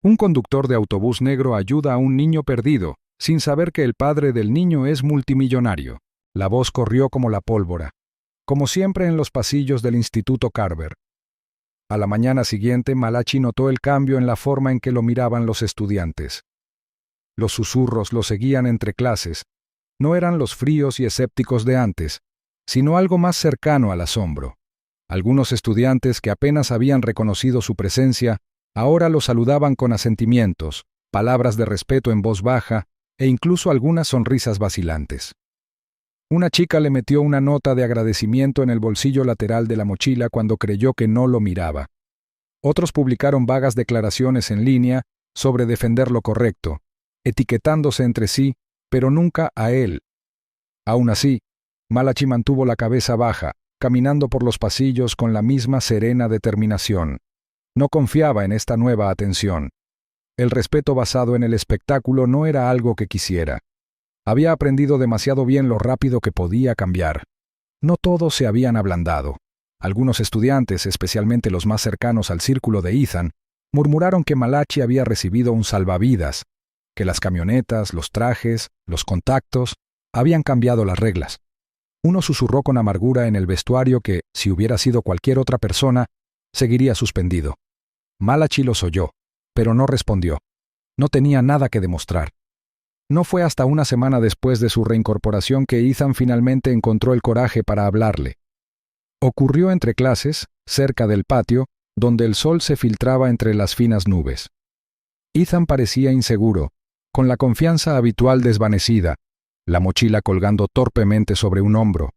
Un conductor de autobús negro ayuda a un niño perdido, sin saber que el padre del niño es multimillonario. La voz corrió como la pólvora, como siempre en los pasillos del Instituto Carver. A la mañana siguiente, Malachi notó el cambio en la forma en que lo miraban los estudiantes. Los susurros lo seguían entre clases. No eran los fríos y escépticos de antes, sino algo más cercano al asombro. Algunos estudiantes que apenas habían reconocido su presencia, ahora lo saludaban con asentimientos, palabras de respeto en voz baja e incluso algunas sonrisas vacilantes. Una chica le metió una nota de agradecimiento en el bolsillo lateral de la mochila cuando creyó que no lo miraba. Otros publicaron vagas declaraciones en línea sobre defender lo correcto, etiquetándose entre sí, pero nunca a él. Aún así, Malachi mantuvo la cabeza baja, caminando por los pasillos con la misma serena determinación. No confiaba en esta nueva atención. El respeto basado en el espectáculo no era algo que quisiera. Había aprendido demasiado bien lo rápido que podía cambiar. No todos se habían ablandado. Algunos estudiantes, especialmente los más cercanos al círculo de Ethan, murmuraron que Malachi había recibido un salvavidas, que las camionetas, los trajes, los contactos, habían cambiado las reglas. Uno susurró con amargura en el vestuario que, si hubiera sido cualquier otra persona, seguiría suspendido. Malachi los oyó, pero no respondió. No tenía nada que demostrar. No fue hasta una semana después de su reincorporación que Ethan finalmente encontró el coraje para hablarle. Ocurrió entre clases, cerca del patio, donde el sol se filtraba entre las finas nubes. Ethan parecía inseguro, con la confianza habitual desvanecida, la mochila colgando torpemente sobre un hombro.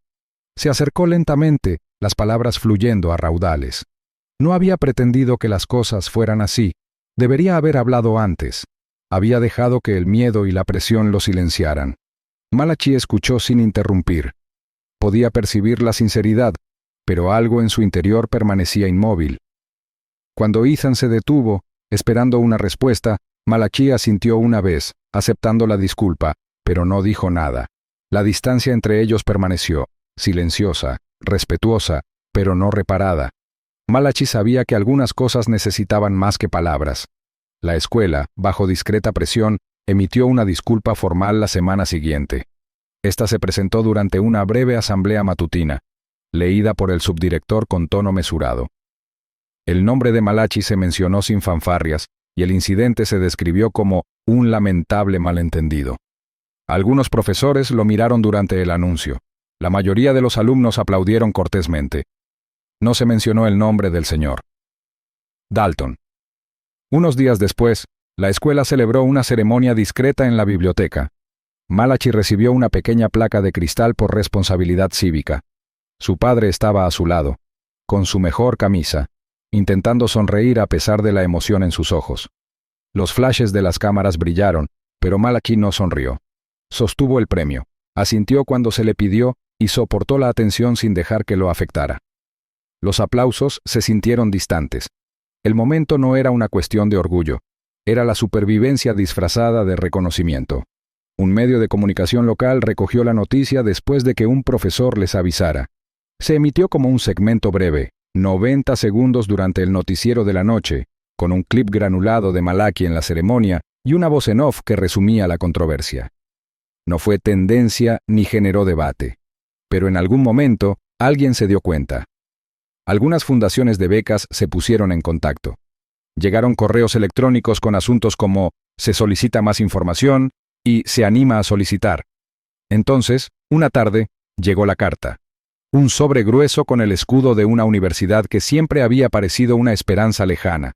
Se acercó lentamente, las palabras fluyendo a raudales. No había pretendido que las cosas fueran así. Debería haber hablado antes. Había dejado que el miedo y la presión lo silenciaran. Malachi escuchó sin interrumpir. Podía percibir la sinceridad, pero algo en su interior permanecía inmóvil. Cuando Ethan se detuvo, esperando una respuesta, Malachi asintió una vez, aceptando la disculpa, pero no dijo nada. La distancia entre ellos permaneció, silenciosa, respetuosa, pero no reparada. Malachi sabía que algunas cosas necesitaban más que palabras. La escuela, bajo discreta presión, emitió una disculpa formal la semana siguiente. Esta se presentó durante una breve asamblea matutina, leída por el subdirector con tono mesurado. El nombre de Malachi se mencionó sin fanfarrias, y el incidente se describió como un lamentable malentendido. Algunos profesores lo miraron durante el anuncio. La mayoría de los alumnos aplaudieron cortésmente. No se mencionó el nombre del señor Dalton. Unos días después, la escuela celebró una ceremonia discreta en la biblioteca. Malachi recibió una pequeña placa de cristal por responsabilidad cívica. Su padre estaba a su lado, con su mejor camisa, intentando sonreír a pesar de la emoción en sus ojos. Los flashes de las cámaras brillaron, pero Malachi no sonrió. Sostuvo el premio, asintió cuando se le pidió y soportó la atención sin dejar que lo afectara. Los aplausos se sintieron distantes. El momento no era una cuestión de orgullo, era la supervivencia disfrazada de reconocimiento. Un medio de comunicación local recogió la noticia después de que un profesor les avisara. Se emitió como un segmento breve, 90 segundos durante el noticiero de la noche, con un clip granulado de Malachi en la ceremonia y una voz en off que resumía la controversia. No fue tendencia ni generó debate, pero en algún momento alguien se dio cuenta. Algunas fundaciones de becas se pusieron en contacto. Llegaron correos electrónicos con asuntos como «se solicita más información» y «se anima a solicitar». Entonces, una tarde, llegó la carta. Un sobre grueso con el escudo de una universidad que siempre había parecido una esperanza lejana.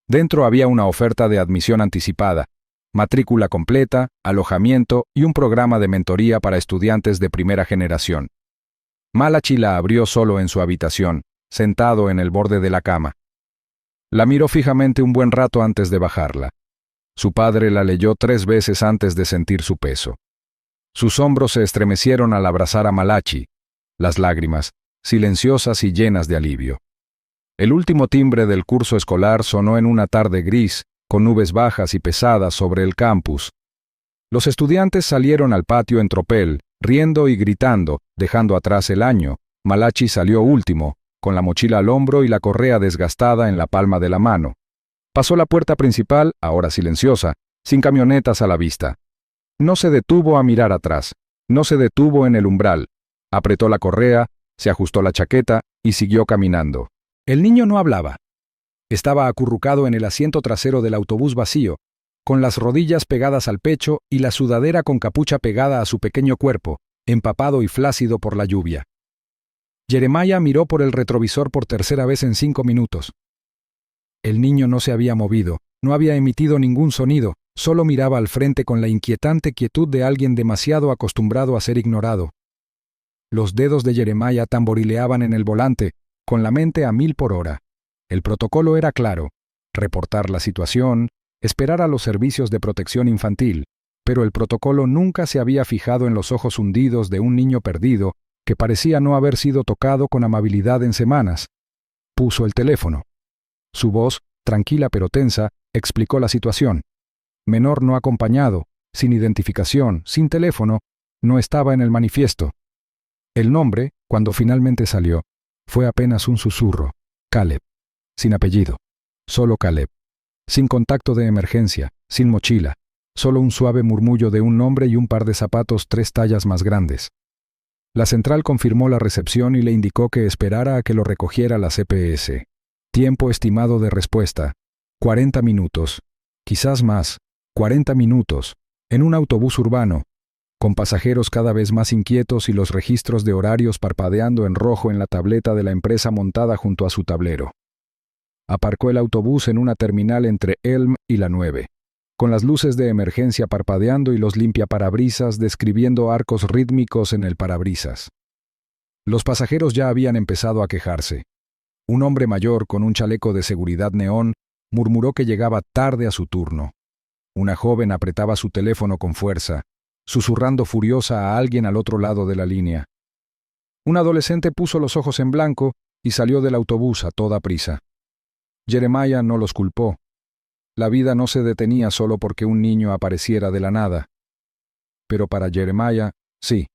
Dentro había una oferta de admisión anticipada, matrícula completa, alojamiento y un programa de mentoría para estudiantes de primera generación. Malachi la abrió solo en su habitación, sentado en el borde de la cama. La miró fijamente un buen rato antes de bajarla. Su padre la leyó 3 veces antes de sentir su peso. Sus hombros se estremecieron al abrazar a Malachi, las lágrimas, silenciosas y llenas de alivio. El último timbre del curso escolar sonó en una tarde gris, con nubes bajas y pesadas sobre el campus. Los estudiantes salieron al patio en tropel, riendo y gritando, dejando atrás el año. Malachi salió último, con la mochila al hombro y la correa desgastada en la palma de la mano. Pasó la puerta principal, ahora silenciosa, sin camionetas a la vista. No se detuvo a mirar atrás, no se detuvo en el umbral. Apretó la correa, se ajustó la chaqueta y siguió caminando. El niño no hablaba. Estaba acurrucado en el asiento trasero del autobús vacío, con las rodillas pegadas al pecho y la sudadera con capucha pegada a su pequeño cuerpo, empapado y flácido por la lluvia. Jeremiah miró por el retrovisor por tercera vez en 5 minutos. El niño no se había movido, no había emitido ningún sonido, solo miraba al frente con la inquietante quietud de alguien demasiado acostumbrado a ser ignorado. Los dedos de Jeremiah tamborileaban en el volante, con la mente a 1000 por hora. El protocolo era claro: reportar la situación, esperar a los servicios de protección infantil, pero el protocolo nunca se había fijado en los ojos hundidos de un niño perdido que parecía no haber sido tocado con amabilidad en semanas. Puso el teléfono. Su voz, tranquila pero tensa, explicó la situación. Menor no acompañado, sin identificación, sin teléfono, no estaba en el manifiesto. El nombre, cuando finalmente salió, fue apenas un susurro: Caleb. Sin apellido, solo Caleb. Sin contacto de emergencia, sin mochila, solo un suave murmullo de un nombre y un par de zapatos 3 tallas más grandes. La central confirmó la recepción y le indicó que esperara a que lo recogiera la CPS. Tiempo estimado de respuesta: 40 minutos, quizás más, 40 minutos, en un autobús urbano, con pasajeros cada vez más inquietos y los registros de horarios parpadeando en rojo en la tableta de la empresa montada junto a su tablero. Aparcó el autobús en una terminal entre Elm y la 9, con las luces de emergencia parpadeando y los limpiaparabrisas describiendo arcos rítmicos en el parabrisas. Los pasajeros ya habían empezado a quejarse. Un hombre mayor con un chaleco de seguridad neón murmuró que llegaba tarde a su turno. Una joven apretaba su teléfono con fuerza, susurrando furiosa a alguien al otro lado de la línea. Un adolescente puso los ojos en blanco y salió del autobús a toda prisa. Jeremiah no los culpó. La vida no se detenía solo porque un niño apareciera de la nada. Pero para Jeremiah, sí.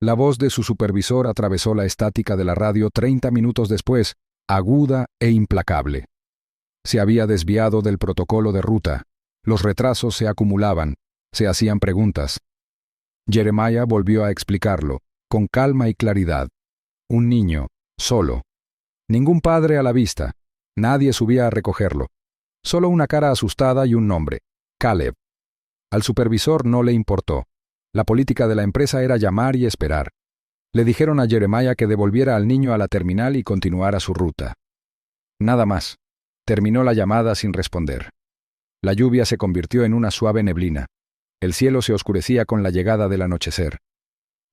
La voz de su supervisor atravesó la estática de la radio 30 minutos después, aguda e implacable. Se había desviado del protocolo de ruta. Los retrasos se acumulaban, se hacían preguntas. Jeremiah volvió a explicarlo, con calma y claridad. Un niño, solo. Ningún padre a la vista. Nadie subía a recogerlo. Solo una cara asustada y un nombre: Caleb. Al supervisor no le importó. La política de la empresa era llamar y esperar. Le dijeron a Jeremiah que devolviera al niño a la terminal y continuara su ruta. Nada más. Terminó la llamada sin responder. La lluvia se convirtió en una suave neblina. El cielo se oscurecía con la llegada del anochecer.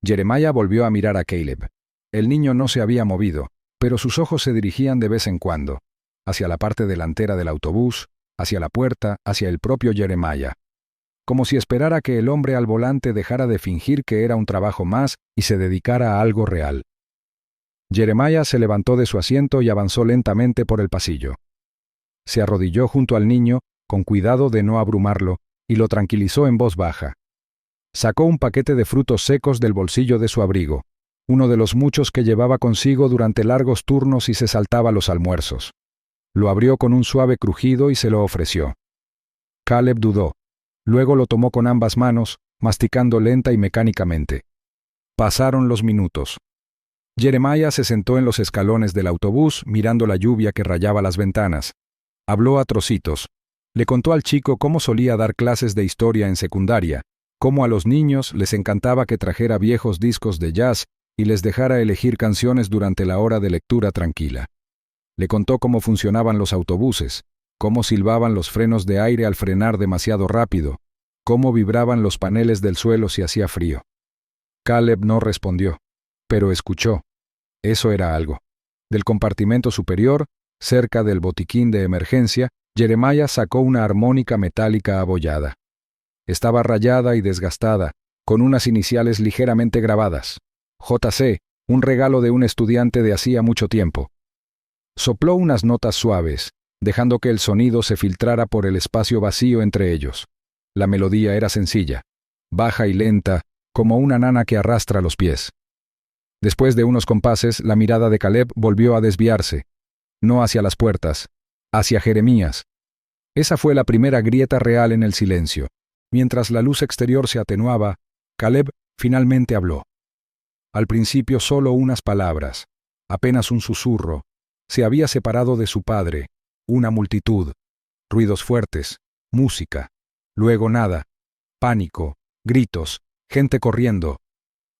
Jeremiah volvió a mirar a Caleb. El niño no se había movido, pero sus ojos se dirigían de vez en cuando, hacia la parte delantera del autobús, hacia la puerta, hacia el propio Jeremiah, como si esperara que el hombre al volante dejara de fingir que era un trabajo más y se dedicara a algo real. Jeremiah se levantó de su asiento y avanzó lentamente por el pasillo. Se arrodilló junto al niño, con cuidado de no abrumarlo, y lo tranquilizó en voz baja. Sacó un paquete de frutos secos del bolsillo de su abrigo, uno de los muchos que llevaba consigo durante largos turnos y se saltaba los almuerzos. Lo abrió con un suave crujido y se lo ofreció. Caleb dudó. Luego lo tomó con ambas manos, masticando lenta y mecánicamente. Pasaron los minutos. Jeremiah se sentó en los escalones del autobús, mirando la lluvia que rayaba las ventanas. Habló a trocitos. Le contó al chico cómo solía dar clases de historia en secundaria, cómo a los niños les encantaba que trajera viejos discos de jazz y les dejara elegir canciones durante la hora de lectura tranquila. Le contó cómo funcionaban los autobuses, cómo silbaban los frenos de aire al frenar demasiado rápido, cómo vibraban los paneles del suelo si hacía frío. Caleb no respondió, pero escuchó. Eso era algo. Del compartimento superior, cerca del botiquín de emergencia, Jeremiah sacó una armónica metálica abollada. Estaba rayada y desgastada, con unas iniciales ligeramente grabadas. JC, un regalo de un estudiante de hacía mucho tiempo. Sopló unas notas suaves, dejando que el sonido se filtrara por el espacio vacío entre ellos. La melodía era sencilla, baja y lenta, como una nana que arrastra los pies. Después de unos compases, la mirada de Caleb volvió a desviarse, no hacia las puertas, hacia Jeremías, Esa fue la primera grieta real en el silencio. Mientras la luz exterior se atenuaba, Caleb finalmente habló. Al principio solo unas palabras, apenas un susurro. Se había separado de su padre, una multitud, ruidos fuertes, música. Luego nada, pánico, gritos, gente corriendo.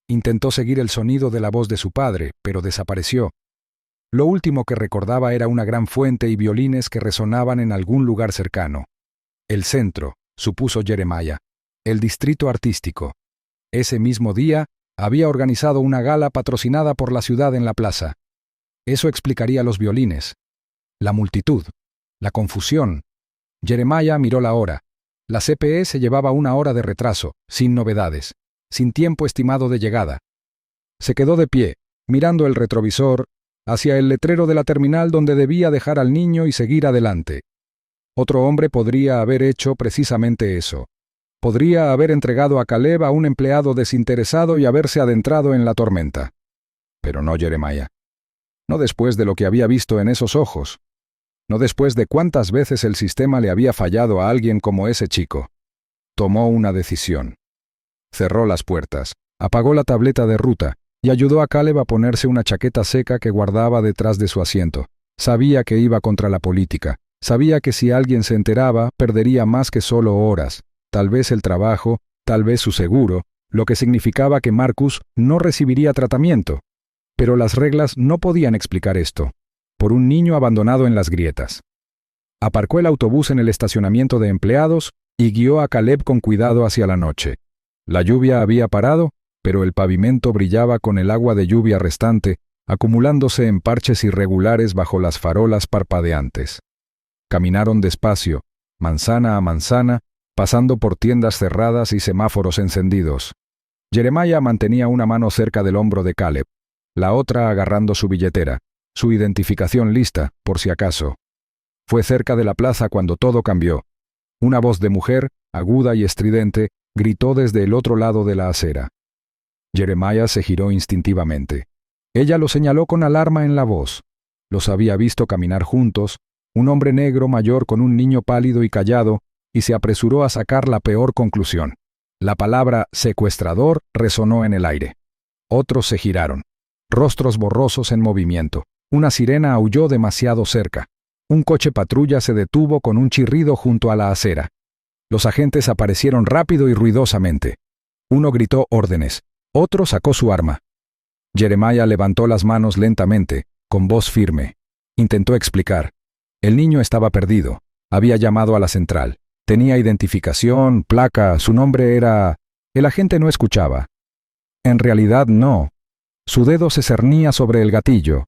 Intentó seguir el sonido de la voz de su padre, pero desapareció. Lo último que recordaba era una gran fuente y violines que resonaban en algún lugar cercano. El centro, supuso Jeremiah, el distrito artístico. Ese mismo día, había organizado una gala patrocinada por la ciudad en la plaza. Eso explicaría los violines. La multitud. La confusión. Jeremiah miró la hora. La CPE se llevaba 1 hora de retraso, sin novedades, sin tiempo estimado de llegada. Se quedó de pie, mirando el retrovisor, hacia el letrero de la terminal donde debía dejar al niño y seguir adelante. Otro hombre podría haber hecho precisamente eso. Podría haber entregado a Caleb a un empleado desinteresado y haberse adentrado en la tormenta. Pero no Jeremiah. No después de lo que había visto en esos ojos. No después de cuántas veces el sistema le había fallado a alguien como ese chico. Tomó una decisión. Cerró las puertas, apagó la tableta de ruta y ayudó a Caleb a ponerse una chaqueta seca que guardaba detrás de su asiento. Sabía que iba contra la política. Sabía que si alguien se enteraba, perdería más que solo horas, tal vez el trabajo, tal vez su seguro, lo que significaba que Marcus no recibiría tratamiento. Pero las reglas no podían explicar esto. Por un niño abandonado en las grietas. Aparcó el autobús en el estacionamiento de empleados y guió a Caleb con cuidado hacia la noche. La lluvia había parado, pero el pavimento brillaba con el agua de lluvia restante, acumulándose en parches irregulares bajo las farolas parpadeantes. Caminaron despacio, manzana a manzana, pasando por tiendas cerradas y semáforos encendidos. Jeremiah mantenía una mano cerca del hombro de Caleb, la otra agarrando su billetera, su identificación lista, por si acaso. Fue cerca de la plaza cuando todo cambió. Una voz de mujer, aguda y estridente, gritó desde el otro lado de la acera. Jeremiah se giró instintivamente. Ella lo señaló con alarma en la voz. Los había visto caminar juntos, un hombre negro mayor con un niño pálido y callado, y se apresuró a sacar la peor conclusión. La palabra secuestrador resonó en el aire. Otros se giraron. Rostros borrosos en movimiento. Una sirena aulló demasiado cerca. Un coche patrulla se detuvo con un chirrido junto a la acera. Los agentes aparecieron rápido y ruidosamente. Uno gritó órdenes. Otro sacó su arma. Jeremiah levantó las manos lentamente, con voz firme. Intentó explicar. El niño estaba perdido. Había llamado a la central. Tenía identificación, placa, su nombre era... El agente no escuchaba. En realidad no. Su dedo se cernía sobre el gatillo.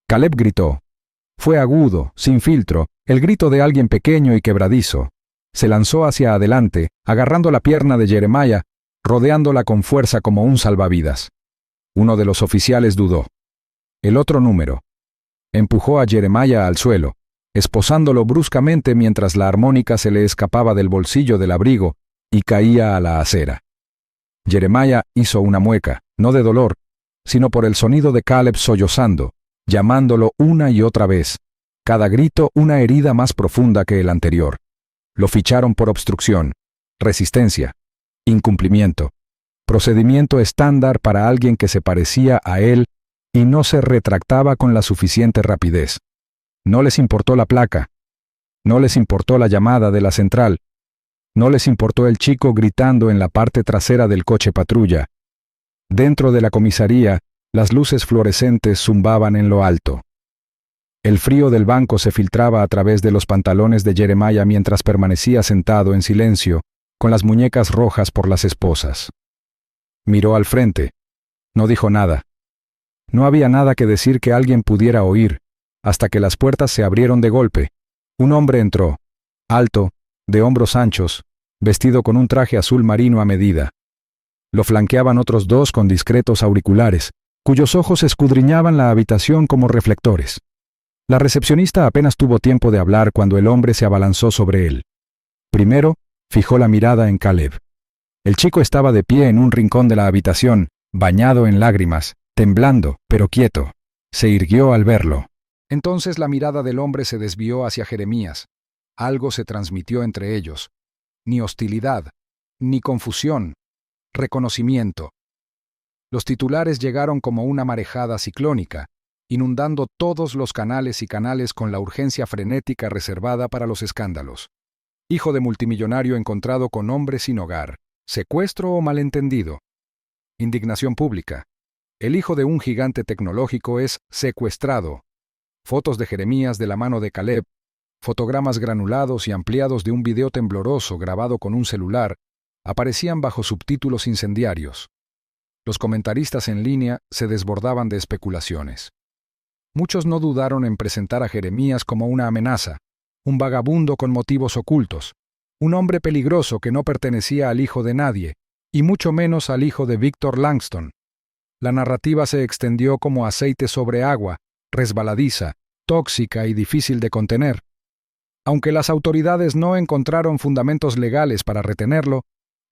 Caleb gritó. Fue agudo, sin filtro, el grito de alguien pequeño y quebradizo. Se lanzó hacia adelante, agarrando la pierna de Jeremiah, rodeándola con fuerza como un salvavidas. Uno de los oficiales dudó. El otro número. Empujó a Jeremiah al suelo, esposándolo bruscamente mientras la armónica se le escapaba del bolsillo del abrigo y caía a la acera. Jeremiah hizo una mueca, no de dolor, sino por el sonido de Caleb sollozando, llamándolo una y otra vez, cada grito una herida más profunda que el anterior. Lo ficharon por obstrucción, resistencia, incumplimiento, procedimiento estándar para alguien que se parecía a él y no se retractaba con la suficiente rapidez. No les importó la placa, no les importó la llamada de la central, no les importó el chico gritando en la parte trasera del coche patrulla. Dentro de la comisaría, las luces fluorescentes zumbaban en lo alto. El frío del banco se filtraba a través de los pantalones de Jeremiah mientras permanecía sentado en silencio, con las muñecas rojas por las esposas. Miró al frente. No dijo nada. No había nada que decir que alguien pudiera oír, hasta que las puertas se abrieron de golpe. Un hombre entró, alto, de hombros anchos, vestido con un traje azul marino a medida. Lo flanqueaban otros dos con discretos auriculares, cuyos ojos escudriñaban la habitación como reflectores. La recepcionista apenas tuvo tiempo de hablar cuando el hombre se abalanzó sobre él. Primero, fijó la mirada en Caleb. El chico estaba de pie en un rincón de la habitación, bañado en lágrimas, temblando, pero quieto. Se irguió al verlo. Entonces la mirada del hombre se desvió hacia Jeremías. Algo se transmitió entre ellos. Ni hostilidad, ni confusión, reconocimiento. Los titulares llegaron como una marejada ciclónica, inundando todos los canales y canales con la urgencia frenética reservada para los escándalos. Hijo de multimillonario encontrado con hombre sin hogar, secuestro o malentendido. Indignación pública. El hijo de un gigante tecnológico es secuestrado. Fotos de Jeremías de la mano de Caleb, fotogramas granulados y ampliados de un video tembloroso grabado con un celular, aparecían bajo subtítulos incendiarios. Los comentaristas en línea se desbordaban de especulaciones. Muchos no dudaron en presentar a Jeremías como una amenaza, un vagabundo con motivos ocultos, un hombre peligroso que no pertenecía al hijo de nadie, y mucho menos al hijo de Victor Langston. La narrativa se extendió como aceite sobre agua, resbaladiza, tóxica y difícil de contener. Aunque las autoridades no encontraron fundamentos legales para retenerlo,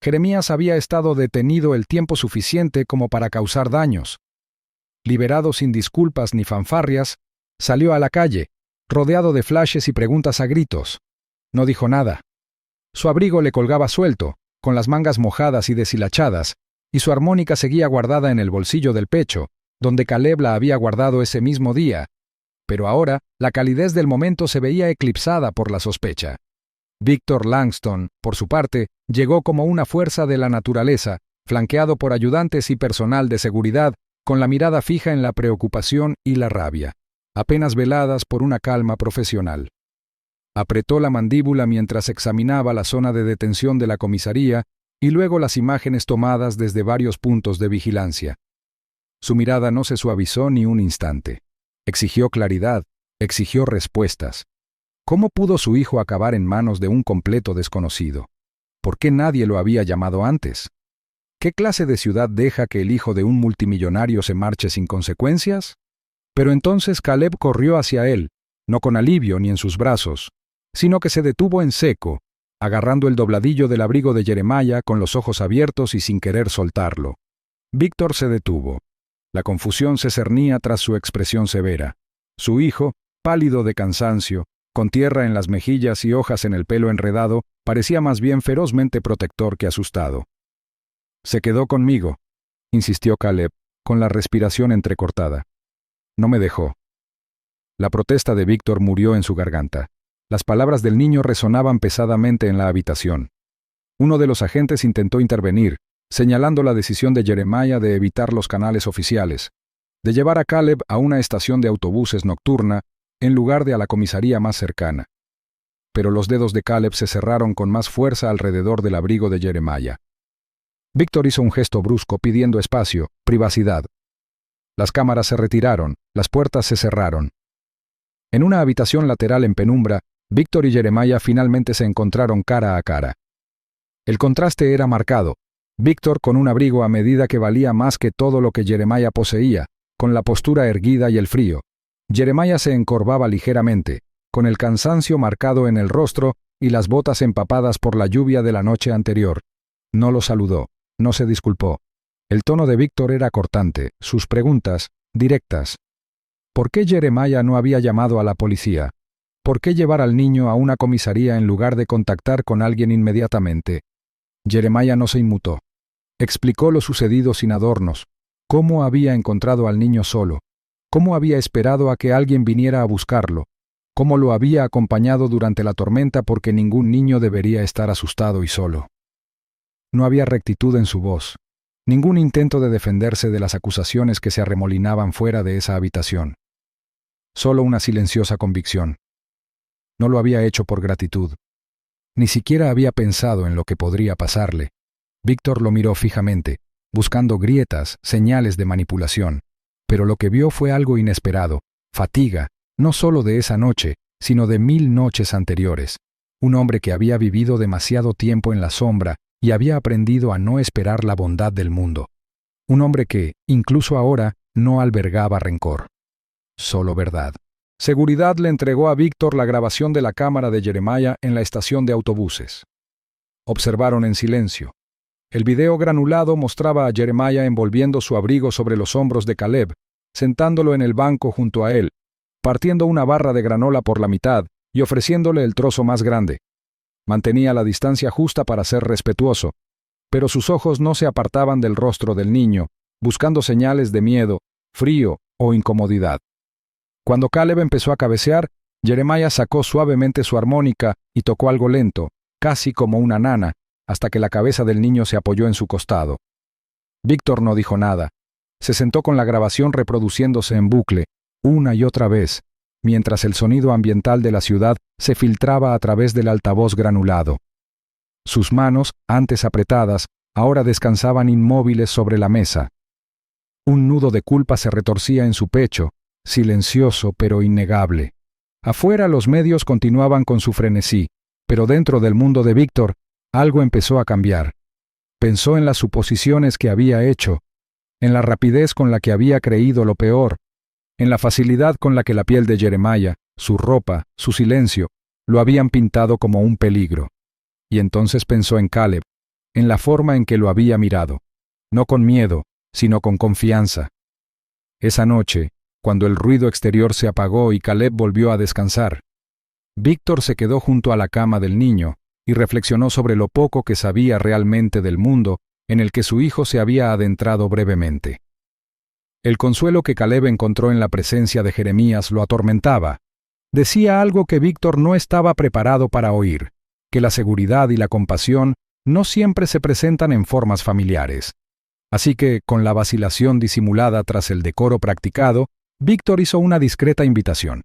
Jeremías había estado detenido el tiempo suficiente como para causar daños. Liberado sin disculpas ni fanfarrias, salió a la calle, rodeado de flashes y preguntas a gritos. No dijo nada. Su abrigo le colgaba suelto, con las mangas mojadas y deshilachadas, y su armónica seguía guardada en el bolsillo del pecho, donde Caleb la había guardado ese mismo día. Pero ahora, la calidez del momento se veía eclipsada por la sospecha. Victor Langston, por su parte, llegó como una fuerza de la naturaleza, flanqueado por ayudantes y personal de seguridad, con la mirada fija en la preocupación y la rabia, apenas veladas por una calma profesional. Apretó la mandíbula mientras examinaba la zona de detención de la comisaría y luego las imágenes tomadas desde varios puntos de vigilancia. Su mirada no se suavizó ni un instante. Exigió claridad, exigió respuestas. ¿Cómo pudo su hijo acabar en manos de un completo desconocido? ¿Por qué nadie lo había llamado antes? ¿Qué clase de ciudad deja que el hijo de un multimillonario se marche sin consecuencias? Pero entonces Caleb corrió hacia él, no con alivio ni en sus brazos, sino que se detuvo en seco, agarrando el dobladillo del abrigo de Jeremiah con los ojos abiertos y sin querer soltarlo. Víctor se detuvo. La confusión se cernía tras su expresión severa. Su hijo, pálido de cansancio, con tierra en las mejillas y hojas en el pelo enredado, parecía más bien ferozmente protector que asustado. «Se quedó conmigo», insistió Caleb, con la respiración entrecortada. «No me dejó». La protesta de Víctor murió en su garganta. Las palabras del niño resonaban pesadamente en la habitación. Uno de los agentes intentó intervenir, señalando la decisión de Jeremiah de evitar los canales oficiales, de llevar a Caleb a una estación de autobuses nocturna en lugar de a la comisaría más cercana. Pero los dedos de Caleb se cerraron con más fuerza alrededor del abrigo de Jeremiah. Víctor hizo un gesto brusco pidiendo espacio, privacidad. Las cámaras se retiraron, las puertas se cerraron. En una habitación lateral en penumbra, Víctor y Jeremiah finalmente se encontraron cara a cara. El contraste era marcado. Víctor con un abrigo a medida que valía más que todo lo que Jeremiah poseía, con la postura erguida y el frío. Jeremiah se encorvaba ligeramente, con el cansancio marcado en el rostro y las botas empapadas por la lluvia de la noche anterior. No lo saludó, no se disculpó. El tono de Víctor era cortante, sus preguntas, directas. ¿Por qué Jeremiah no había llamado a la policía? ¿Por qué llevar al niño a una comisaría en lugar de contactar con alguien inmediatamente? Jeremiah no se inmutó. Explicó lo sucedido sin adornos, cómo había encontrado al niño solo, cómo había esperado a que alguien viniera a buscarlo, cómo lo había acompañado durante la tormenta porque ningún niño debería estar asustado y solo. No había rectitud en su voz, ningún intento de defenderse de las acusaciones que se arremolinaban fuera de esa habitación. Solo una silenciosa convicción. No lo había hecho por gratitud. Ni siquiera había pensado en lo que podría pasarle. Víctor lo miró fijamente, buscando grietas, señales de manipulación. Pero lo que vio fue algo inesperado, fatiga, no solo de esa noche, sino de 1000 noches anteriores. Un hombre que había vivido demasiado tiempo en la sombra y había aprendido a no esperar la bondad del mundo. Un hombre que, incluso ahora, no albergaba rencor. Solo verdad. Seguridad le entregó a Víctor la grabación de la cámara de Jeremiah en la estación de autobuses. Observaron en silencio. El video granulado mostraba a Jeremiah envolviendo su abrigo sobre los hombros de Caleb, sentándolo en el banco junto a él, partiendo una barra de granola por la mitad y ofreciéndole el trozo más grande. Mantenía la distancia justa para ser respetuoso, pero sus ojos no se apartaban del rostro del niño, buscando señales de miedo, frío o incomodidad. Cuando Caleb empezó a cabecear, Jeremiah sacó suavemente su armónica y tocó algo lento, casi como una nana, hasta que la cabeza del niño se apoyó en su costado. Víctor no dijo nada. Se sentó con la grabación reproduciéndose en bucle, una y otra vez, mientras el sonido ambiental de la ciudad se filtraba a través del altavoz granulado. Sus manos, antes apretadas, ahora descansaban inmóviles sobre la mesa. Un nudo de culpa se retorcía en su pecho, silencioso pero innegable. Afuera los medios continuaban con su frenesí, pero dentro del mundo de Víctor, algo empezó a cambiar. Pensó en las suposiciones que había hecho, en la rapidez con la que había creído lo peor, en la facilidad con la que la piel de Jeremiah, su ropa, su silencio, lo habían pintado como un peligro. Y entonces pensó en Caleb, en la forma en que lo había mirado, no con miedo, sino con confianza. Esa noche, cuando el ruido exterior se apagó y Caleb volvió a descansar, Víctor se quedó junto a la cama del niño y reflexionó sobre lo poco que sabía realmente del mundo en el que su hijo se había adentrado brevemente. El consuelo que Caleb encontró en la presencia de Jeremías lo atormentaba. Decía algo que Víctor no estaba preparado para oír, que la seguridad y la compasión no siempre se presentan en formas familiares. Así que, con la vacilación disimulada tras el decoro practicado, Víctor hizo una discreta invitación.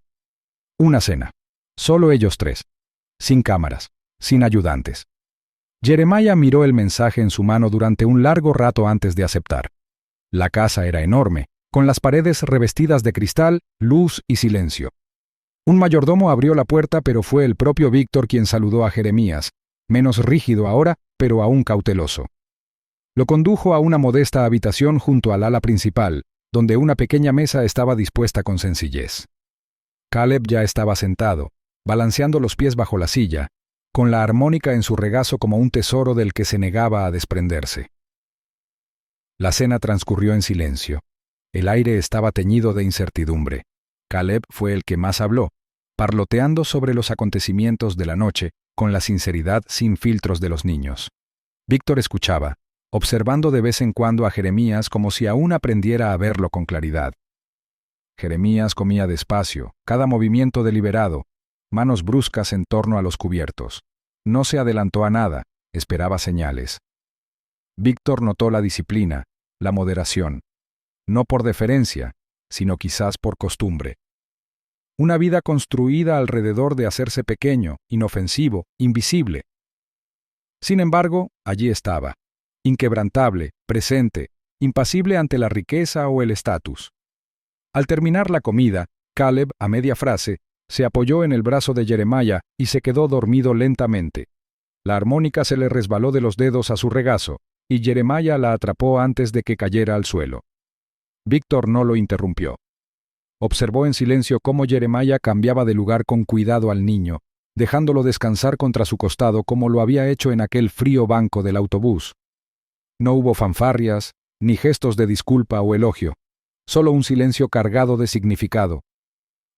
Una cena. Solo ellos tres. Sin cámaras, sin ayudantes. Jeremiah miró el mensaje en su mano durante un largo rato antes de aceptar. La casa era enorme, con las paredes revestidas de cristal, luz y silencio. Un mayordomo abrió la puerta, pero fue el propio Víctor quien saludó a Jeremías, menos rígido ahora, pero aún cauteloso. Lo condujo a una modesta habitación junto al ala principal, donde una pequeña mesa estaba dispuesta con sencillez. Caleb ya estaba sentado, balanceando los pies bajo la silla, con la armónica en su regazo como un tesoro del que se negaba a desprenderse. La cena transcurrió en silencio. El aire estaba teñido de incertidumbre. Caleb fue el que más habló, parloteando sobre los acontecimientos de la noche, con la sinceridad sin filtros de los niños. Víctor escuchaba, observando de vez en cuando a Jeremías como si aún aprendiera a verlo con claridad. Jeremías comía despacio, cada movimiento deliberado, manos bruscas en torno a los cubiertos. No se adelantó a nada, esperaba señales. Víctor notó la disciplina, la moderación, no por deferencia, sino quizás por costumbre. Una vida construida alrededor de hacerse pequeño, inofensivo, invisible. Sin embargo, allí estaba, inquebrantable, presente, impasible ante la riqueza o el estatus. Al terminar la comida, Caleb, a media frase, se apoyó en el brazo de Jeremiah y se quedó dormido lentamente. La armónica se le resbaló de los dedos a su regazo, y Jeremiah la atrapó antes de que cayera al suelo. Víctor no lo interrumpió. Observó en silencio cómo Jeremiah cambiaba de lugar con cuidado al niño, dejándolo descansar contra su costado como lo había hecho en aquel frío banco del autobús. No hubo fanfarrias, ni gestos de disculpa o elogio, solo un silencio cargado de significado.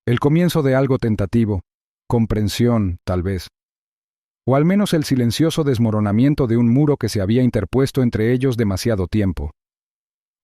El comienzo de algo tentativo, comprensión, tal vez. O al menos el silencioso desmoronamiento de un muro que se había interpuesto entre ellos demasiado tiempo.